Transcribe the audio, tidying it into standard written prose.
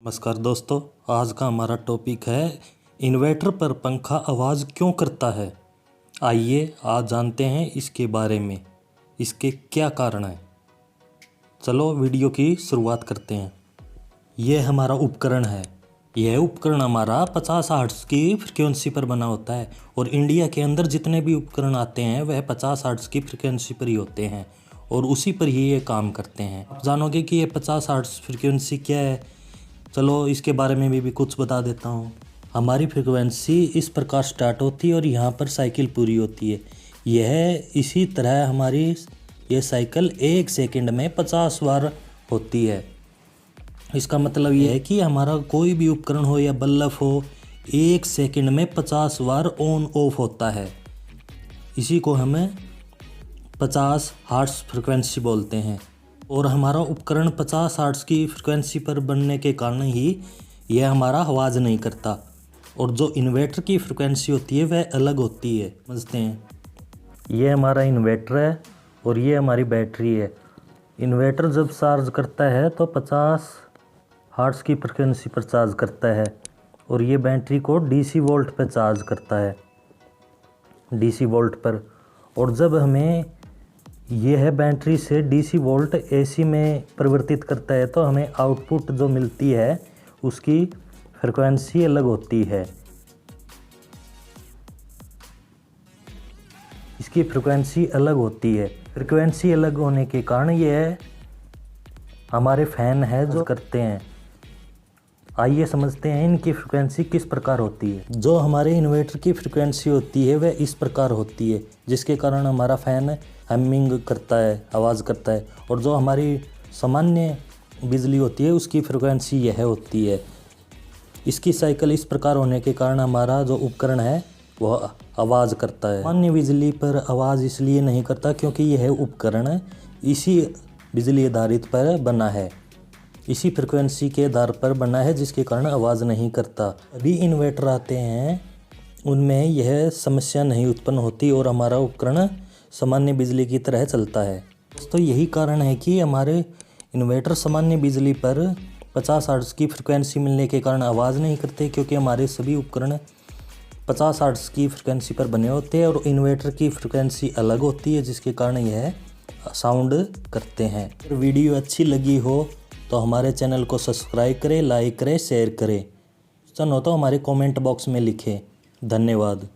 नमस्कार दोस्तों, आज का हमारा टॉपिक है इन्वर्टर पर पंखा आवाज़ क्यों करता है। आइए आज जानते हैं इसके बारे में, इसके क्या कारण हैं। चलो वीडियो की शुरुआत करते हैं। यह हमारा उपकरण है। यह उपकरण हमारा 50 हर्ट्ज़ की फ्रिक्वेंसी पर बना होता है और इंडिया के अंदर जितने भी उपकरण आते हैं वह 50 हर्ट्ज़ की फ्रिक्वेंसी पर ही होते हैं और उसी पर ही ये काम करते हैं। आप जानोगे कि ये 50 हर्ट्ज़ फ्रिक्वेंसी क्या है। चलो इसके बारे में भी कुछ बता देता हूँ। हमारी फ्रिक्वेंसी इस प्रकार स्टार्ट होती है और यहाँ पर साइकिल पूरी होती है। यह इसी तरह हमारी ये साइकिल 1 सेकंड में 50 बार होती है। इसका मतलब यह है कि हमारा कोई भी उपकरण हो या बल्ब हो 1 सेकंड में 50 बार ऑन ऑफ होता है। इसी को हमें 50 हर्ट्ज़ फ्रिक्वेंसी बोलते हैं और हमारा उपकरण 50 हर्ट्ज़ की फ्रिक्वेंसी पर बनने के कारण ही यह हमारा आवाज़ नहीं करता। और जो इन्वर्टर की फ्रिक्वेंसी होती है वह अलग होती है, समझते हैं। ये हमारा इन्वर्टर है और ये हमारी बैटरी है। इन्वर्टर जब चार्ज करता है तो 50 हर्ट्ज़ की फ्रिक्वेंसी पर चार्ज करता है और ये बैटरी को DC वोल्ट पर चार्ज करता है, DC वोल्ट पर। और जब हमें यह बैटरी से DC वोल्ट AC में परिवर्तित करता है तो हमें आउटपुट जो मिलती है उसकी फ्रिक्वेंसी अलग होती है। इसकी फ्रिक्वेंसी अलग होती है। फ्रिक्वेंसी अलग होने के कारण यह हमारे फैन है जो करते हैं। आइए समझते हैं इनकी फ्रिक्वेंसी किस प्रकार होती है। जो हमारे इन्वर्टर की फ्रिक्वेंसी होती है वह इस प्रकार होती है, जिसके कारण हमारा फ़ैन हमिंग करता है, आवाज़ करता है। और जो हमारी सामान्य बिजली होती है उसकी फ्रिक्वेंसी यह होती है। इसकी साइकिल इस प्रकार होने के कारण हमारा जो उपकरण है वह आवाज़ करता है। सामान्य बिजली पर आवाज़ इसलिए नहीं करता क्योंकि यह उपकरण इसी बिजली आधारित पर बना है, इसी फ्रिक्वेंसी के आधार पर बना है, जिसके कारण आवाज़ नहीं करता। अभी इन्वर्टर आते हैं उनमें यह समस्या नहीं उत्पन्न होती और हमारा उपकरण सामान्य बिजली की तरह चलता है। तो यही कारण है कि हमारे इन्वर्टर सामान्य बिजली पर 50 हर्ट्ज़ की फ्रिक्वेंसी मिलने के कारण आवाज़ नहीं करते, क्योंकि हमारे सभी उपकरण 50 हर्ट्ज़ की फ्रिक्वेंसी पर बने होते हैं और इन्वर्टर की फ्रिक्वेंसी अलग होती है, जिसके कारण यह साउंड करते हैं। अगर वीडियो अच्छी लगी हो तो हमारे चैनल को सब्सक्राइब करें, लाइक करें, शेयर करें। चलो तो हमारे कमेंट बॉक्स में लिखें। धन्यवाद।